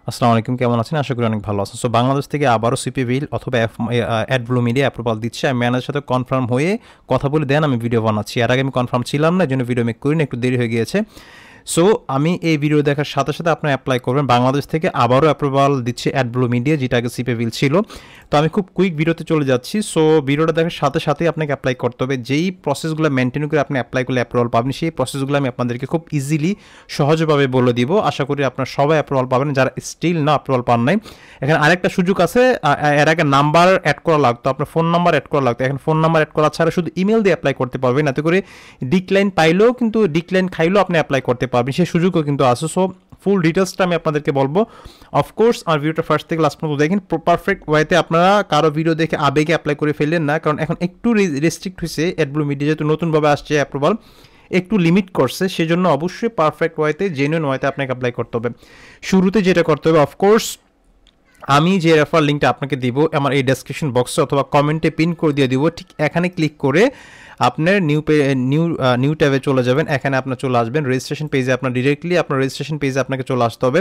আসসালামু আলাইকুম, কেমন আছেন? আশা করি অনেক ভালো আছেন। সো বাংলাদেশ থেকে আবারও সিপিবিল অথবা অ্যাডব্লু মিডিয়া অ্যাপ্রুভাল দিচ্ছে। আমি ম্যানেজারের সাথে কনফার্ম হয়ে কথা বলে দেন আমি ভিডিও বানাচ্ছি। এর আগে আমি কনফার্ম ছিলাম না, এই জন্য ভিডিও মেক করিনি, একটু দেরি হয়ে গিয়েছে। সো আমি এই ভিডিও দেখার সাথে সাথে আপনারা অ্যাপ্লাই করবেন। বাংলাদেশ থেকে আবারও অ্যাপ্রুভাল দিচ্ছে অ্যাডব্লু মিডিয়া, যেটা আগে সিপিবিল ছিল। তো আমি খুব কুইক ভিডিওতে চলে যাচ্ছি। সো ভিডিওটা দেখার সাথে সাথেই আপনাকে অ্যাপ্লাই করতে হবে। যেই প্রসেসগুলো মেনটেন করে আপনি অ্যাপ্লাই করলে অ্যাপ্রুভাল পাবেন, সেই প্রসেসগুলো আমি আপনাদেরকে খুব ইজিলি সহজভাবে বলে দিব। আশা করি আপনারা সবাই অ্যাপ্রুভাল পাবেন, যারা স্টিল না অ্যাপ্রুভাল পান নাই। এখানে আরেকটা সুযোগ আছে, এর আগে নাম্বার অ্যাড করা লাগতো, আপনার ফোন নাম্বার অ্যাড করা লাগতো। এখন ফোন নাম্বার অ্যাড করা ছাড়া শুধু ইমেল দিয়ে অ্যাপ্লাই করতে পারবেন, এতে করে ডিক্লাইন পাইলেও কিন্তু ডিক্লাইন খাইলেও আপনি অ্যাপ্লাই করতে পারবেন, সেই সুযোগও কিন্তু আছে। সো ফুল ডিটেলসটা আমি আপনাদেরকে বলবো। অফকোর্স আমার ভিডিওটা ফার্স্ট থেকে লাস্ট পর্যন্ত দেখেন, পারফেক্ট ওয়েতে আপনারা কারো ভিডিও দেখে আবেগে অ্যাপ্লাই করে ফেললেন না, কারণ এখন একটু রেস্ট্রিক্ট হয়েছে অ্যাডব্লু মিডিয়া, যেহেতু নতুনভাবে আসছে অ্যাপ্রুভাল, একটু লিমিট করছে, সেজন্য অবশ্যই পারফেক্ট ওয়েতে জেনুইন ওয়েতে আপনাকে অ্যাপ্লাই করতে হবে। শুরুতে যেটা করতে হবে, অফকোর্স আমি যে রেফার লিঙ্কটা আপনাকে দিব আমার এই ডেসক্রিপশন বক্সে অথবা কমেন্টে পিন করে দিয়ে দিব, ঠিক এখানে ক্লিক করে আপনার নিউ ট্যাবে চলে যাবেন। এখানে আপনার চলে আসবেন রেজিস্ট্রেশন পেজে, আপনার ডিরেক্টলি আপনার রেজিস্ট্রেশন পেজে আপনাকে চলে আসতে হবে।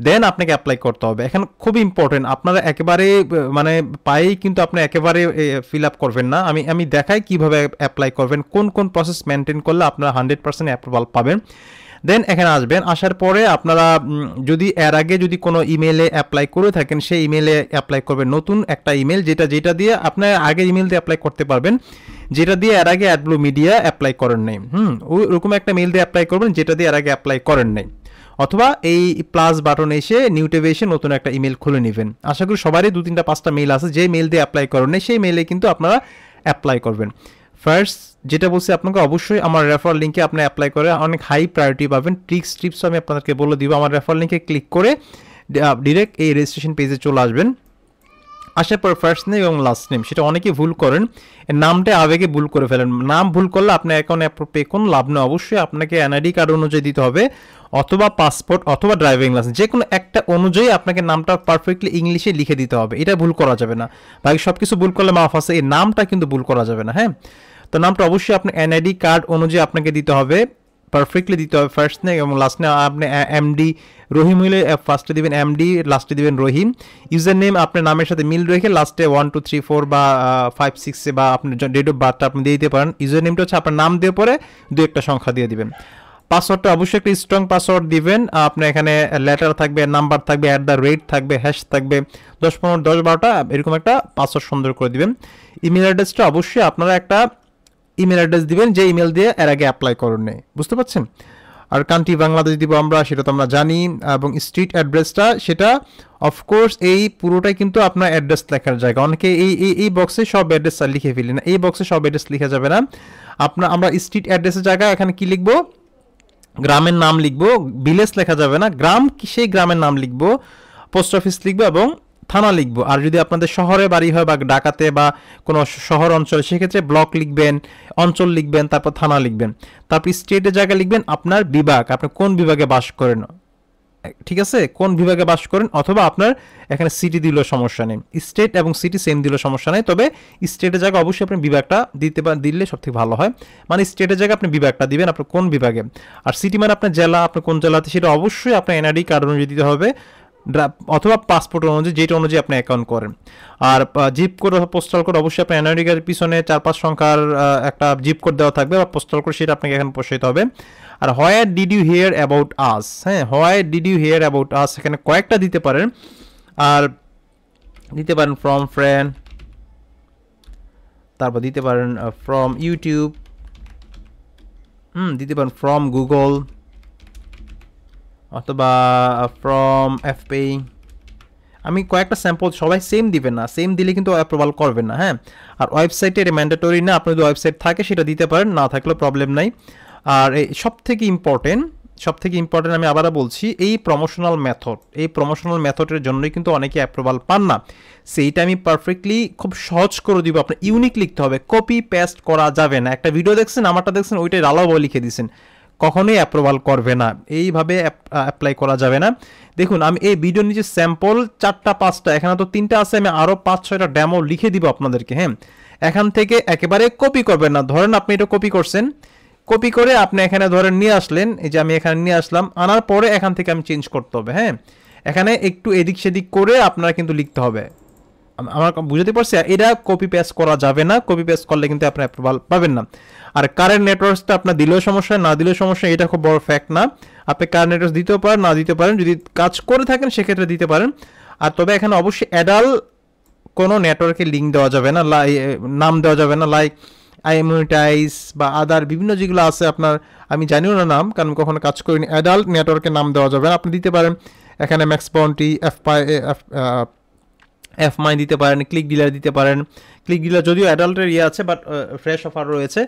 দেন আপনাকে অ্যাপ্লাই করতে হবে। এখন খুব ইম্পর্টেন্ট, আপনারা একেবারে মানে পায়েই কিন্তু আপনি একেবারে ফিল আপ করবেন না। আমি দেখাই কীভাবে অ্যাপ্লাই করবেন, কোন কোন প্রসেস মেনটেন করলে আপনারা 100% অ্যাপ্রুভাল পাবেন। দেন এখানে আসবেন, আসার পরে আপনারা যদি এর আগে যদি কোনো ইমেলে অ্যাপ্লাই করে থাকেন, সেই ইমেলে অ্যাপ্লাই করবেন নতুন একটা ইমেল, যেটা দিয়ে আপনার আগে ইমেল দিয়ে অ্যাপ্লাই করতে পারবেন, যেটা দিয়ে এর আগে অ্যাডব্লু মিডিয়া অ্যাপ্লাই করেন নাই। ওরকম একটা মেল দিয়ে অ্যাপ্লাই করবেন যেটা দিয়ে এর আগে অ্যাপ্লাই করেন নাই, অথবা এই প্লাস বাটনে এসে নিউ ট্যাবে এসে নতুন একটা ইমেল খুলে নেবেন। আশা করি সবারই 2-3-5টা মেল আছে, যে মেল দিয়ে অ্যাপ্লাই করেন নাই সেই মেলে কিন্তু আপনারা অ্যাপ্লাই করবেন। ফার্স্ট যেটা বলছি আপনাকে, অবশ্যই আমার রেফার লিঙ্কে আপনি অ্যাপ্লাই করে অনেক হাই প্রায়োরিটি পাবেন। টিপসও আমি আপনাদেরকে বলে দিব। আমার রেফার লিঙ্কে ক্লিক করে ডিরেক্ট এই রেজিস্ট্রেশন পেজে চলে আসবেন। আসার পর ফার্স্ট নেম এবং লাস্ট নেম, সেটা অনেকেই ভুল করেন, নামটা আবেগে ভুল করে ফেলেন। নাম ভুল করলে আপনার অ্যাকাউন্টে পে কোনো লাভ নেই। অবশ্যই আপনাকে এনআইডি কার্ড অনুযায়ী দিতে হবে, অথবা পাসপোর্ট অথবা ড্রাইভিং লাইসেন্স, যে কোনো একটা অনুযায়ী আপনাকে নামটা পারফেক্টলি ইংলিশে লিখে দিতে হবে। এটা ভুল করা যাবে না। বাকি সব কিছু ভুল করলে মাফ আছে, এই নামটা কিন্তু ভুল করা যাবে না। হ্যাঁ, তো নামটা অবশ্যই আপনি এনআইডি কার্ড অনুযায়ী আপনাকে দিতে হবে, পারফেক্টলি দিতে হবে। ফার্স্ট নেম এবং লাস্ট নেম আপনি এমডি রহিম হইলে ফার্স্টে দিবেন এমডি, লাস্টে দিবেন রহিম। ইউজার নেম আপনার নামের সাথে মিল রেখে লাস্টে 1 2 3 4 বা 5 6 বা আপনার ডেট অফ বার্থটা আপনি দিয়ে দিতে পারেন। ইউজার নেমটা হচ্ছে আপনার নাম দিয়ে পরে 2-1টা সংখ্যা দিয়ে দিবেন। পাসওয়ার্ডটা অবশ্যই একটা স্ট্রং পাসওয়ার্ড দিবেন। আপনার এখানে লেটার থাকবে, নাম্বার থাকবে, @ থাকবে, হ্যাশ থাকবে, 10-15-10-12টা এরকম একটা পাসওয়ার্ড সুন্দর করে দিবেন। ইমেল অ্যাড্রেসটা অবশ্যই আপনারা একটা ইমেল অ্যাড্রেস দিবেন যে ইমেল দিয়ে এর আগে অ্যাপ্লাই করেন নাই, বুঝতে পারছেন? আর কান্ট্রি বাংলাদেশ দিব আমরা, সেটা তো আমরা জানি। এবং স্ট্রিট অ্যাড্রেসটা সেটা অফকোর্স এই পুরোটাই কিন্তু আপনার অ্যাড্রেস লেখার জায়গা। অনেকে এই বক্সে সব অ্যাড্রেস লিখে ফেলি না, এই বক্সে সব অ্যাড্রেস লিখা যাবে না। আমরা স্ট্রিট অ্যাড্রেসের জায়গায় এখানে কি লিখবো, গ্রামের নাম লিখবো, ভিলেজ লেখা যাবে না, গ্রাম সেই গ্রামের নাম লিখবো, পোস্ট অফিস লিখবো এবং থানা লিখবো। আর যদি আপনাদের শহরে বাড়ি হয় বা ঢাকাতে বা কোনো শহর অঞ্চলে, সেক্ষেত্রে ব্লক লিখবেন, অঞ্চল লিখবেন, তারপর থানা লিখবেন। তারপর স্টেটের জায়গা লিখবেন আপনার বিভাগ, আপনি কোন বিভাগে বাস করেন, ঠিক আছে, কোন বিভাগে বাস করেন, অথবা আপনার এখানে সিটি দিলেও সমস্যা নেই। স্টেট এবং সিটি সেম দিলেও সমস্যা নেই, তবে স্টেটের জায়গায় অবশ্যই আপনি বিভাগটা দিলে সবথেকে ভালো হয়। মানে স্টেটের জায়গায় আপনি বিভাগটা দিবেন, আপনার কোন বিভাগে। আর সিটি মানে আপনার জেলা, আপনি কোন জেলাতে, সেটা অবশ্যই আপনার এনআইডি কার্ড অনুযায়ী দিতে হবে, অথবা পাসপোর্ট অনুযায়ী, যেটা অনুযায়ী আপনি অ্যাকাউন্ট করেন। আর জিপ কোড অথবা পোস্টাল কোড অবশ্যই আপনার এনআইডি কার্ডের পিছনে 4-5 সংখ্যার একটা জিপ কোড দেওয়া থাকবে বা পোস্টাল কোড, সেটা আপনাকে এখানে বসাইতে হবে। আর where did you hear about us, হ্যাঁ, where did you hear about us, এখানে কয়েকটা দিতে পারেন। আর দিতে পারেন ফ্রম ফ্রেন্ড, তারপর দিতে পারেন ফ্রম ইউটিউব, দিতে পারেন ফ্রম গুগল, অথবা ফ্রম এফপি। আমি কয়েকটা স্যাম্পল, সবাই সেম দিবেন না, সেম দিলে কিন্তু অ্যাপ্রুভাল করবেন না। হ্যাঁ, আর ওয়েবসাইটে এটা ম্যান্ডেটরি না, আপনার যদি ওয়েবসাইট থাকে সেটা দিতে পারেন, না থাকলেও প্রবলেম নাই। আর এই সবথেকে ইম্পর্টেন্ট আমি আবারও বলছি, এই প্রমোশনাল মেথডের জন্যই কিন্তু অনেকে অ্যাপ্রুভাল পান না। সেইটা আমি পারফেক্টলি খুব সহজ করে দিব। আপনার ইউনিক লিখতে হবে, কপি পেস্ট করা যাবে না। একটা ভিডিও দেখছেন, আমারটা দেখছেন, ওইটাই রালাও লিখে দিয়েছেন, কখনোই অ্যাপ্রুভাল করবে না। এইভাবে অ্যাপ্লাই করা যাবে না। দেখুন, আমি এই ভিডিওর নিচে স্যাম্পল 4-5টা, এখানে তো 3টা আছে, আমি আরও 5-6টা ডেমো লিখে দিব আপনাদেরকে। হ্যাঁ, এখান থেকে একেবারে কপি করবেন না। ধরেন আপনি এটা কপি করছেন, কপি করে আপনি এখানে ধরেন নিয়ে আসলেন, এই যে আমি এখানে নিয়ে আসলাম, আনার পরে এখান থেকে আমি চেঞ্জ করতে হবে। হ্যাঁ, এখানে একটু এদিক সেদিক করে আপনারা কিন্তু লিখতে হবে। আমার বুঝতে পারছি, এটা কপি পেস্ট করা যাবে না, কপি পেস্ট করলে কিন্তু আপনি অ্যাপ্রুভাল পাবেন না। আর কারেন্ট নেটওয়ার্কসটা আপনার দিলেও সমস্যা, না দিলেও সমস্যা, এটা খুব বড় ফ্যাক্ট না। আপনি কারেন্ট নেটওয়ার্ক দিতেও পারেন, না দিতে পারেন, যদি কাজ করে থাকেন সেক্ষেত্রে দিতে পারেন। আর তবে এখানে অবশ্যই অ্যাডাল কোনো নেটওয়ার্কে লিঙ্ক দেওয়া যাবে না, নাম দেওয়া যাবে না, লাইক আইএমটাইজ বা আদার বিভিন্ন যেগুলো আছে আপনার, আমি জানিও না নাম, কারণ কখনো কাজ করিনি। অ্যাডাল্ট নেটওয়ার্কের নাম দেওয়া যাবে না। আপনি দিতে পারেন এখানে ম্যাক্স বাউন্টি, এফ মাই দিতে পারেন, ক্লিক ডিলার দিতে পারেন। ক্লিক ডিলার যদিও অ্যাডাল্টের আছে, বাট ফ্রেশ অফার রয়েছে।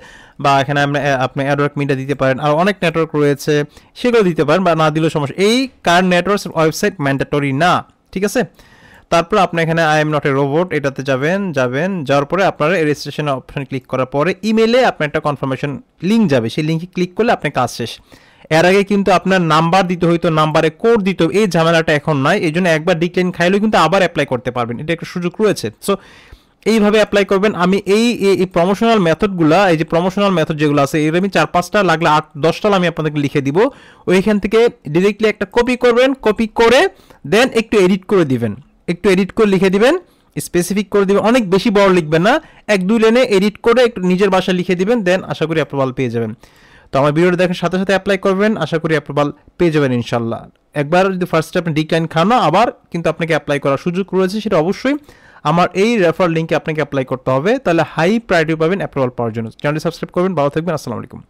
বা এখানে আপনি অ্যাডওয়ার্ক মিডিয়া দিতে পারেন, আর অনেক নেটওয়ার্ক রয়েছে, সেগুলো দিতে পারেন, বা না দিলেও সমস্যা। এই কারেন্ট নেটওয়ার্ক ওয়েবসাইট ম্যান্ডেটরি না, ঠিক আছে। তারপর আপনি এখানে I am not a robot এটাতে যাওয়ার পরে আপনার রেজিস্ট্রেশন অপশন ক্লিক করার পরে ইমেলে আপনার একটা কনফার্মেশন লিঙ্ক যাবে, সেই লিঙ্কে ক্লিক করলে আপনার কাজ শেষ। এর আগে কিন্তু আপনার নাম্বার দিতে হইতো, নাম্বারে কোড দিতে হবে, এই ঝামেলাটা এখন নাই। এই জন্য একবার ডিক্লাইন খাইলেও কিন্তু আবার অ্যাপ্লাই করতে পারবেন, এটা একটা সুযোগ রয়েছে। সো এইভাবে অ্যাপ্লাই করবেন। আমি এই প্রমোশনাল মেথডগুলো, এই যে প্রমোশনাল মেথড যেগুলো আছে, এর আমি 4-5টা লাগলে 8-10টা আমি আপনাদেরকে লিখে দিব। ওইখান থেকে ডিরেক্টলি একটা কপি করবেন, কপি করে দেন একটু এডিট করে দিবেন, একটু এডিট করে লিখে দিবেন, স্পেসিফিক করে দিবেন, অনেক বেশি বড় লিখবেন না, 1-2 লাইনে এডিট করে একটু নিজের ভাষায় লিখে দিবেন, দেন আশা করি অ্যাপ্রুভাল পেয়ে যাবেন। তো আমার ভিডিওটা দেখার সাথে সাথে অ্যাপ্লাই করবেন, আশা করি অ্যাপ্রুভাল পেয়ে যাবেন ইনশাল্লাহ। একবার যদি ফার্স্টে আপনি ডিক্লাইন খান না, আবার কিন্তু আপনাকে অ্যাপ্লাই করার সুযোগ রয়েছে, সেটা অবশ্যই আমার এই রেফার লিঙ্কে আপনাকে অ্যাপ্লাই করতে হবে, তাহলে হাই প্রায়োরিটি পাবেন অ্যাপ্রুভাল পাওয়ার জন্য। চ্যানেলটি সাবস্ক্রাইব করবেন, ভালো থাকবেন, আসসালামু আলাইকুম।